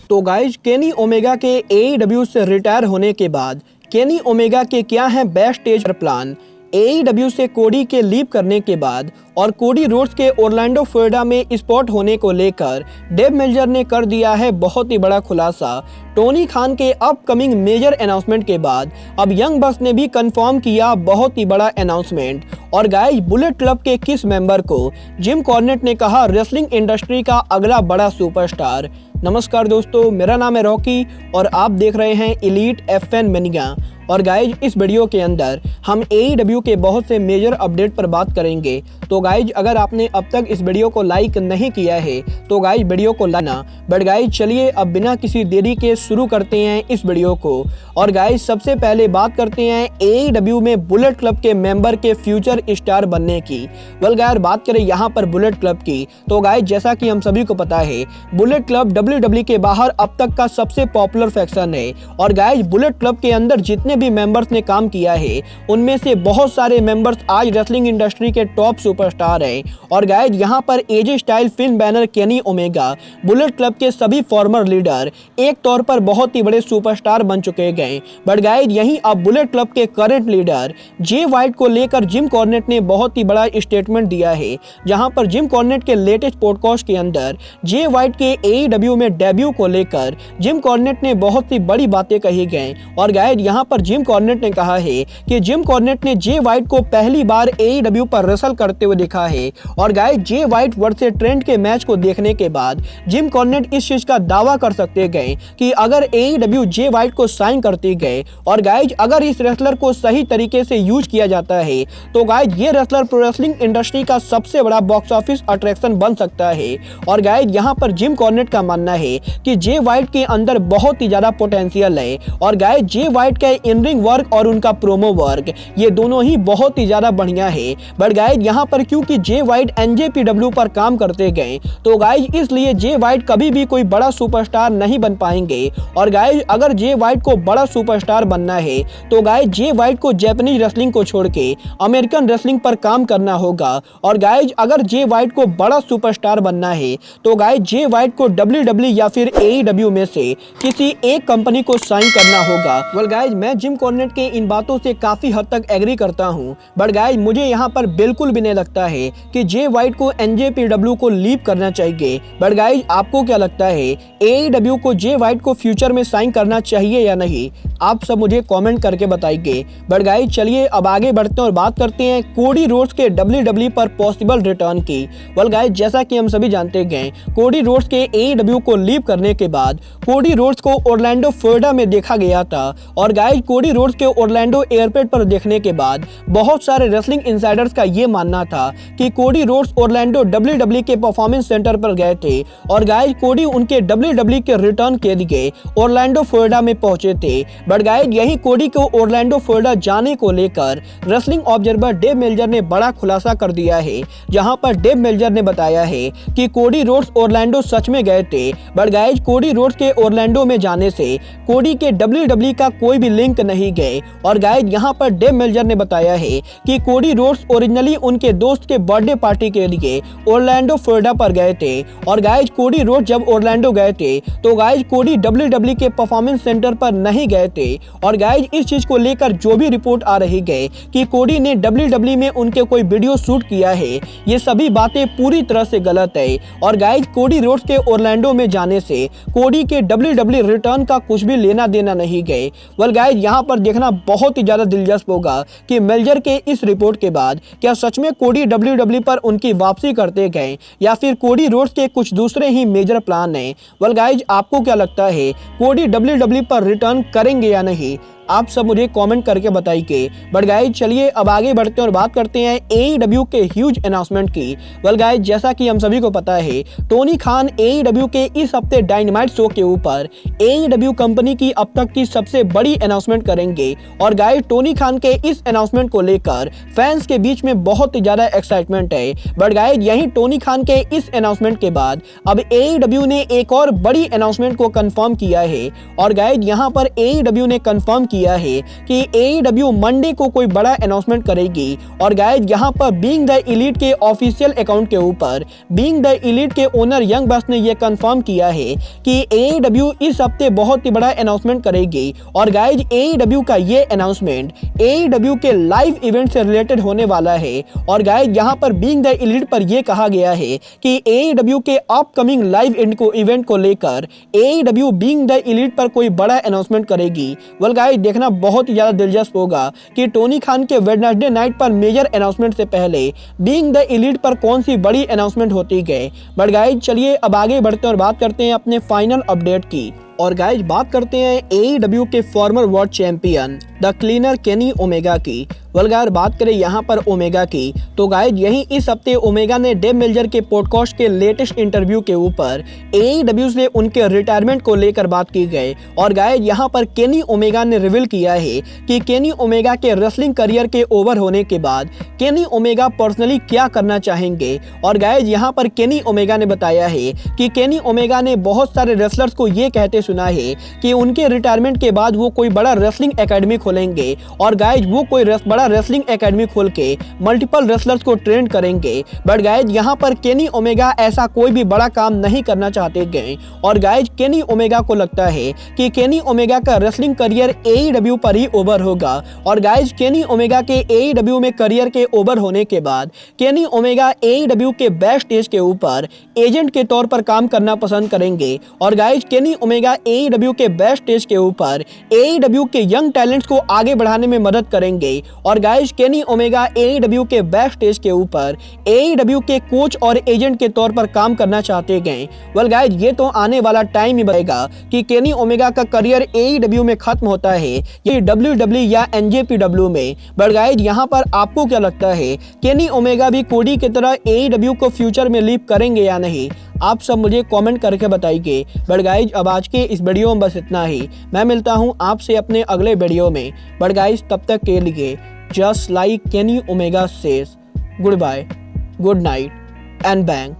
तो guys Kenny Omega के AEW से रिटायर होने के बाद केनी ओमेगा के क्या हैं बेस्ट स्टेज प्लान। AEW से कोडी के लीव करने के बाद और कोडी रोड्स के ओरलैंडो फ्लोरिडा में स्पॉट होने को लेकर डेव मेल्जर ने कर दिया है बहुत ही बड़ा खुलासा। टोनी खान के अपकमिंग मेजर अनाउंसमेंट के बाद अब यंग बक्स ने भी कंफर्म किया बहुत ही बड़ा अनाउंसमेंट। और गाइस बुलेट क्लब के किस मेंबर को जिम कॉर्नेट ने कहा रेसलिंग इंडस्ट्री का अगला बड़ा सुपरस्टार। नमस्कार दोस्तों, मेरा नाम है रॉकी और आप देख रहे हैं एलीट FN मेनिया। और गाइज इस वीडियो के अंदर हम AEW के बहुत से मेजर अपडेट पर बात करेंगे। तो गाइज अगर आपने अब तक इस वीडियो को लाइक नहीं किया है तो गाइज वीडियो को लाना। बट गाइज चलिए अब बिना किसी देरी के शुरू करते हैं इस वीडियो को। और गाइज सबसे पहले बात करते हैं AEW में बुलेट क्लब के मेंबर के फ्यूचर स्टार बनने की। वेल गाइज बात करें यहाँ पर बुलेट क्लब की तो गाइज जैसा कि हम सभी को पता है बुलेट क्लब WWE के बाहर अब तक का सबसे पॉपुलर फैक्शन है। और गाइज बुलेट क्लब के अंदर जितने भी मेंबर्स ने काम किया है उनमें से बहुत सारे मेंबर्स आज रेसलिंग इंडस्ट्री के टॉप सुपरस्टार हैं। और गाइज यहाँ पर AJ style film banner Kenny Omega bullet club के सभी फॉर्मर लीडर एक तौर पर बहुत ही बड़े सुपरस्टार बन चुके गए। बट गाइज यहीं अब बुलेट क्लब के करंट लीडर जे वाइट को लेकर जिम कॉर्नेट ने बहुत ही बड़ा स्टेटमेंट दिया है। जहां पर जिम कॉर्नेट के लेटेस्ट पॉडकास्ट के अंदर जे वाइट के AEW में डेब्यू को लेकर जिम कॉर्नेट ने बहुत ही बड़ी बातें कही गई। और गाइज यहाँ पर जिम कॉर्नेट ने कहा है कि जिम कॉर्नेट ने जे वाइट को पहली बार AEW पर रेसल करते हुए देखा है। और गाइज जे वाइट वर्सेस ट्रेंट के मैच को देखने के बाद जिम कॉर्नेट इस चीज का दावा कर सकते गए कि अगर AEW जे वाइट को साइन करते गए और गाइज अगर इस रेसलर को सही तरीके से यूज किया जाता है तो गाइज ये रेसलर प्रो रेसलिंग इंडस्ट्री का सबसे बड़ा बॉक्स ऑफिस अट्रैक्शन बन सकता है। और गाइज यहाँ पर जिम कॉर्नेट का मानना है कि जे वाइट के अंदर बहुत ही ज्यादा पोटेंशियल है। और गाइज जे वाइट का इन रिंग वर्क और उनका प्रोमो वर्क ये दोनों ही बहुत ही ज्यादा बढ़िया है। बट गाइज यहाँ पर क्योंकि जे वाइट NJPW पर काम करते गए तो गाइज इसलिए जे वाइट कभी भी कोई बड़ा सुपरस्टार नहीं बन पाएंगे। और गाइज अगर जे वाइट को बड़ा सुपरस्टार बनना है तो गाइज जे वाइट को जापानीज रेसलिंग को छोड़ के अमेरिकन रेसलिंग पर काम करना होगा। और गाइज अगर जे वाइट को बड़ा सुपरस्टार बनना है तो गाइज जे वाइट को WWE या फिर AEW में से किसी एक कंपनी को साइन करना होगा। वेल गाइज मैं जिम कॉर्नेट के इन बातों से काफी हद तक एग्री करता हूं। बट गाइज मुझे यहाँ पर बिल्कुल भी नहीं लगता है कि जे वाइट को NJPW को लीव करना चाहिए। बट गाइज आपको क्या लगता है AEW को जे वाइट को फ्यूचर में साइन करना चाहिए या नहीं? आप सब मुझे कमेंट करके बताइए। बट गाइज चलिए अब आगे बढ़ते हैं और बात करते हैं कोडी रोड्स के WWE पर पॉसिबल रिटर्न की। वेल गाइज जैसा कि हम सभी जानते गए कोडी रोड्स के AEW को लीव करने के बाद कोडी रोड्स को ओरलैंडो फ्लोरिडा में देखा गया था। और गाइज कोडी रोड्स के ओरलैंडो एयरपोर्ट पर देखने के बाद बहुत सारे रेसलिंग इनसाइडर्स का ये मानना था कि कोडी रोड्स ओरलैंडो WWE के परफॉर्मेंस सेंटर पर गए थे। और गाइज कोडी उनके WWE के रिटर्न के लिए ओरलैंडो फ्लोरिडा में पहुंचे थे। बट गाइज यही कोडी को ओरलैंडो फ्लोरिडा जाने को लेकर रेसलिंग ऑब्जर्वर डेव मेल्जर ने बड़ा खुलासा कर दिया है। जहां पर डेव मेल्जर ने बताया है कि कोडी रोड्स ओरलैंडो सच में गए थे। बट गाइज कोडी रोड्स के ओरलैंडो में जाने से कोडी के WWE का कोई भी लिंक नहीं गए। और गाइज यहाँ पर डेव मेल्जर ने बताया है कि कोडी रोड्स ओरिजिनली उनके दोस्त के बर्थडे पार्टी के लिए ओरलैंडो फ्लोरिडा पर गए थे। और गाइज कोडी रोड्स जब ओरलैंडो गए थे तो गाइज कोडी WWE के परफॉर्मेंस सेंटर पर नहीं गए थे। और गाइज इस चीज को लेकर जो भी रिपोर्ट आ रही है कि कोडी ने WWE में उनके कोई वीडियो शूट किया है ये सभी बातें पूरी तरह से गलत है। और गाइज कोडी रोड्स के ओरलैंडो में जाने से कोडी के WWE रिटर्न का कुछ भी लेना देना नहीं गए। वेल गाइज यहाँ पर देखना बहुत ही ज्यादा दिलचस्प होगा कि मेल्जर के इस रिपोर्ट के बाद क्या सच में कोडी WWE पर उनकी वापसी करते गए या फिर कोडी रोड्स के कुछ दूसरे ही मेजर प्लान हैं। वेल गाइज आपको क्या लगता है कोडी WWE पर रिटर्न करेंगे या नहीं? आप सब मुझे कमेंट करके बताइए। बट गाइज चलिए अब आगे बढ़ते हैं और बात करते हैं AEW के ह्यूज अनाउंसमेंट की। वेल गाइज जैसा कि हम सभी को पता है टोनी खान AEW के इस हफ्ते डायनामाइट शो के ऊपर AEW कंपनी की अब तक की सबसे बड़ी अनाउंसमेंट करेंगे। और गाइज टोनी खान के इस अनाउंसमेंट को लेकर फैंस के बीच में बहुत ही ज्यादा एक्साइटमेंट है। बट गाइज यही टोनी खान के इस अनाउंसमेंट के बाद अब AEW ने एक और बड़ी अनाउंसमेंट को कंफर्म किया है। और गाइज यहाँ पर AEW ने कंफर्म किया किया है कि AEW मंडे को कोई बड़ा अनाउंसमेंट करेगी। और गाइज यहाँ पर बीइंग द एलीट के ऑफिशियल अकाउंट के ऊपर बीइंग द एलीट के ओनर यंग बक्स ने यह कंफर्म किया है कि AEW इस हफ्ते बहुत ही बड़ा अनाउंसमेंट करेगी। और गाइज AEW का ये अनाउंसमेंट AEW के लाइव इवेंट से रिलेटेड होने वाला है। और गाइज यहाँ पर बीइंग द एलीट पर यह कहा गया है कि AEW के अपकमिंग लाइव इवेंट को लेकर AEW बीइंग द एलीट पर कोई बड़ा अनाउंसमेंट करेगी। वेल गाइज देखना बहुत ही ज्यादा दिलचस्प होगा कि टोनी खान के वेडनेसडे नाइट पर मेजर अनाउंसमेंट से पहले बीइंग द एलीट पर कौन सी बड़ी अनाउंसमेंट होती है। बट गाइज चलिए अब आगे बढ़ते हैं और बात करते हैं अपने फाइनल अपडेट की। और गाइज बात करते हैं AEW के farmer world champion the cleaner Kenny Omega की। वेल गाइज बात करें यहाँ पर ओमेगा की तो गाइज यही इस हफ्ते ओमेगा ने डेव मेल्जर के पॉडकास्ट के लेटेस्ट इंटरव्यू के ऊपर AEW से उनके रिटायरमेंट को लेकर बात की गई। और गाइज यहाँ पर केनी ओमेगा ने रिवील किया है कि केनी ओमेगा के रेसलिंग करियर के ओवर होने के बाद केनी ओमेगा पर्सनली क्या करना चाहेंगे। और गाइज यहाँ पर केनी ओमेगा ने बताया है कि केनी ओमेगा ने बहुत सारे रेसलर्स को ये कहते सुना है कि उनके रिटायरमेंट के बाद वो कोई बड़ा रेसलिंग एकेडमी खोलेंगे। और गाइज वो कोई बड़ा रेसलिंग एकेडमी खोल के मल्टीपल रेसलर्स को ट्रेन करेंगे। बट गाइज यहाँ पर केनी ओमेगा ऐसा कोई भी बड़ा काम नहीं करना चाहते गए। और गाइज केनी ओमेगा को लगता है कि केनी ओमेगा का रेसलिंग करियर AEW पर ही ओवर होगा। और गाइज केनी ओमेगा के AEW में करियर के ओवर होने के बाद केनी ओमेगा AEW के बेस्ट स्टेज के ऊपर एजेंट के तौर पर काम करना पसंद करेंगे। और गाइज केनी ओमेगा AEW के बेस्ट स्टेज के ऊपर AEW के यंग टैलेंट्स को आगे बढ़ाने में मदद करेंगे। और गाइज केनी ओमेगा AEW के बैक स्टेज के ऊपर AEW के कोच और एजेंट के तौर पर काम करना चाहते गए। वेल गाइज ये तो आने वाला टाइम ही बताएगा कि केनी ओमेगा का करियर AEW में खत्म होता है ये WWE या NJPW में। बट गाइज यहाँ पर आपको क्या लगता है केनी ओमेगा भी कोडी की तरह AEW को फ्यूचर में लीव करेंगे या नहीं? आप सब मुझे कमेंट करके बताइए। बट गाइज अब आज के इस वीडियो में बस इतना ही। मैं मिलता हूँ आपसे अपने अगले वीडियो में। बट गाइज तब तक के लिए just like Kenny Omega says, goodbye, good night and bang.